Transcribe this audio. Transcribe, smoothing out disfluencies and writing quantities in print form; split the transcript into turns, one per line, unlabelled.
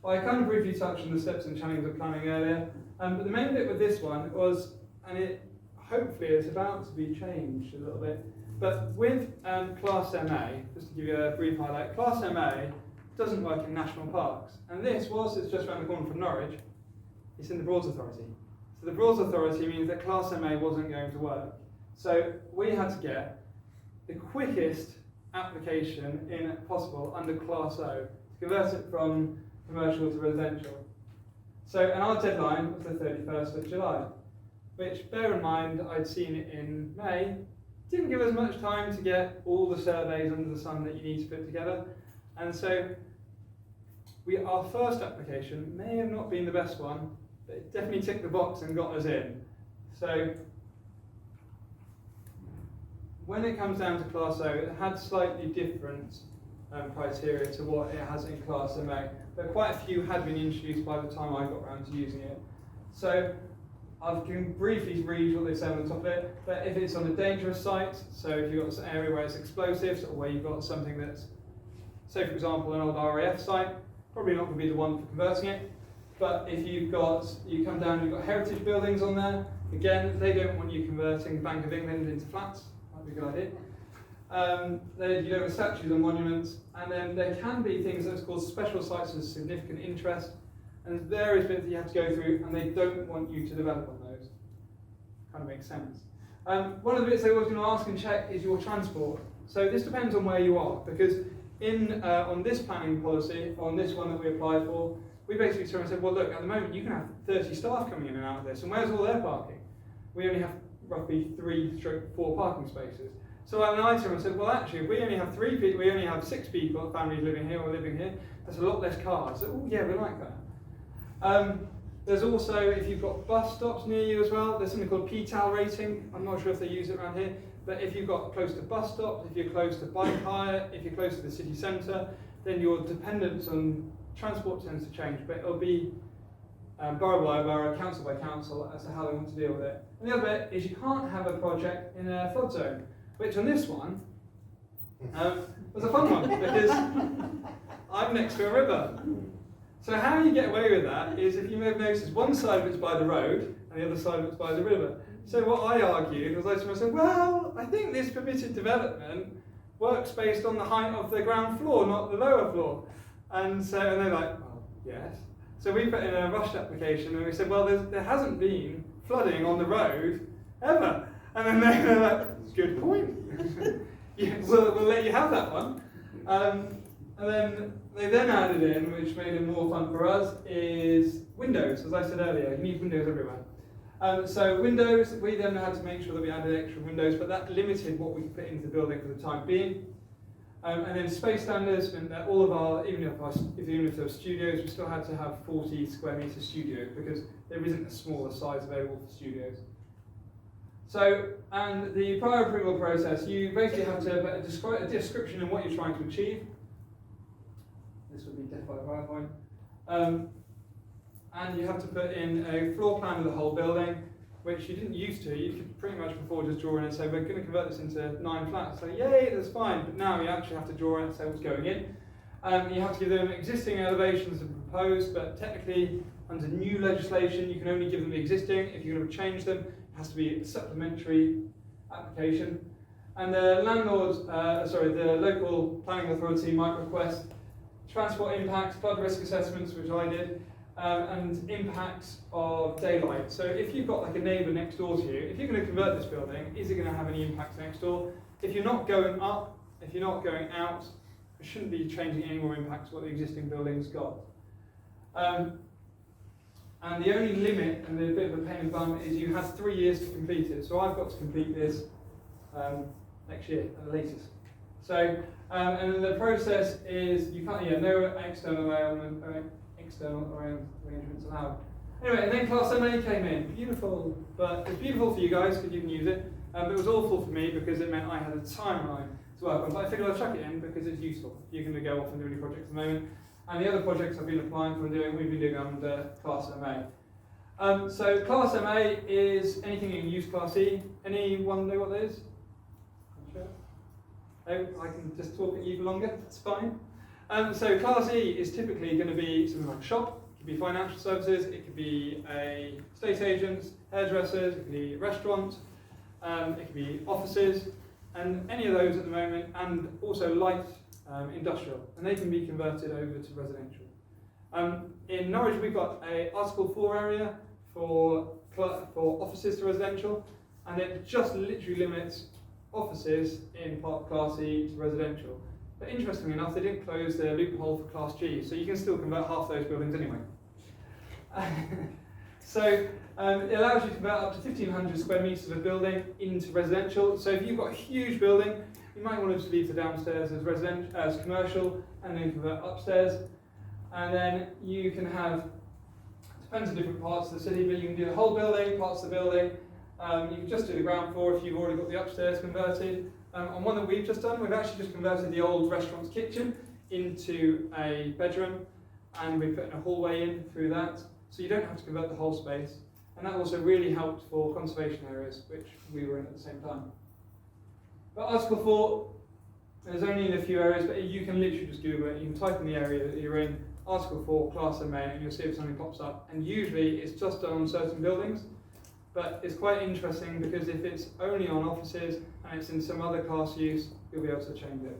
I kind of briefly touched on the steps and channels of planning earlier, but the main bit with this one was, and it hopefully it's about to be changed a little bit, but with Class MA, just to give you a brief highlight, Class MA doesn't work in national parks, and this, whilst it's just around the corner from Norwich, it's in the Broads Authority. So the Broads Authority means that Class MA wasn't going to work. So we had to get the quickest application in possible under Class O to convert it from commercial to residential. So, and our deadline was the 31st of July, which, bear in mind, I'd seen it in May, didn't give us much time to get all the surveys under the sun that you need to put together. And so our first application may have not been the best one, but it definitely ticked the box and got us in. So when it comes down to Class O, it had slightly different criteria to what it has in Class MA, but quite a few had been introduced by the time I got around to using it. So I can briefly read what they say on the top of it, but if it's on a dangerous site, so if you've got an area where it's explosives, or where you've got something that's, say for example, an old RAF site, probably not going to be the one for converting it. But if you come down, you've got heritage buildings on there, again, they don't want you converting Bank of England into flats, that'd be a good idea. You don't have statues and monuments, and then there can be things that's called special sites of significant interest, and there's various bits that you have to go through, and they don't want you to develop on those. Kind of makes sense. One of the bits they always going to ask and check is your transport. So this depends on where you are, because on this planning policy, on this one that we applied for, we basically turned and said, well look, at the moment you can have 30 staff coming in and out of this, and where's all their parking? We only have roughly 3-4 parking spaces. So at night I said, well actually, we only have 3 people, we only have 6 people, families living here or living here, that's a lot less cars. So, oh yeah, we like that. There's also, if you've got bus stops near you as well, there's something called PTAL rating. I'm not sure if they use it around here, but if you've got close to bus stops, if you're close to bike hire, if you're close to the city centre, then your dependence on transport tends to change, but it'll be borough by borough, council by council as to how they want to deal with it. And the other bit is you can't have a project in a flood zone, which on this one was a fun one because I'm next to a river. So how you get away with that is, if you may have noticed, one side of it's by the road and the other side of it's by the river. So what I argued was, I said, well, I think this permitted development works based on the height of the ground floor, not the lower floor. And they're like, oh, yes. So we put in a rushed application and we said, well, there hasn't been flooding on the road ever. And then they're like, good point. Yeah, we'll let you have that one. And then they then added in, which made it more fun for us, is windows. As I said earlier, you need windows everywhere. So windows, we then had to make sure that we added extra windows, but that limited what we could put into the building for the time being. And then space standards meant that all of our, even if there were studios, we still had to have 40 square metre studios because there isn't a smaller size available for studios. So, and the prior approval process, you basically have to put a description of what you're trying to achieve. This would be death by PowerPoint. And you have to put in a floor plan of the whole building, which you didn't used to. You could pretty much before just draw in and say, we're going to convert this into 9 flats. So yay, that's fine. But now you actually have to draw in and say what's going in. You have to give them existing elevations and proposed, but technically under new legislation, you can only give them the existing. If you're going to change them, it has to be a supplementary application. And the the local planning authority might request transport impacts, flood risk assessments, which I did, and impacts of daylight. So if you've got like a neighbour next door to you, if you're going to convert this building, is it going to have any impacts next door? If you're not going up, if you're not going out, it shouldn't be changing any more impacts to what the existing building's got. And the only limit, and a bit of a pain in the bum, is you have 3 years to complete it. So I've got to complete this next year at the latest. So, and then the process is, you can't, no external arrangements allowed. Anyway, and then Class MA came in. Beautiful, but it's beautiful for you guys because you can use it. But it was awful for me because it meant I had a timeline to work on. But I figured I'd chuck it in because it's useful. You're going to go off and do any projects at the moment. And the other projects I've been applying for and doing, we've been doing under Class MA. So Class MA is anything you can use Class E. Anyone know what that is? Sure. I can just talk at you for longer, that's fine. So Class E is typically going to be something like a shop, it could be financial services, it could be a estate agents, hairdressers, it could be a restaurant, it could be offices, and any of those at the moment, and also light industrial, and they can be converted over to residential. In Norwich, we've got a Article 4 area for offices to residential, and it just literally limits offices in part of Class E to residential. But interestingly enough, they didn't close the loophole for Class G, so you can still convert half those buildings anyway. So it allows you to convert up to 1,500 square metres of a building into residential. So if you've got a huge building, you might want to just leave the downstairs as commercial and then convert upstairs. And then you can have, depends on different parts of the city, but you can do the whole building, parts of the building. You can just do the ground floor if you've already got the upstairs converted. On one that we've just done, we've actually just converted the old restaurant's kitchen into a bedroom, and we're putting a hallway in through that, so you don't have to convert the whole space. And that also really helped for conservation areas, which we were in at the same time. But Article 4, there's only in a few areas, but you can literally just Google it. You can type in the area that you're in, Article 4, Class MA, and you'll see if something pops up. And usually it's just done on certain buildings, but it's quite interesting because if it's only on offices and it's in some other class use, you'll be able to change it.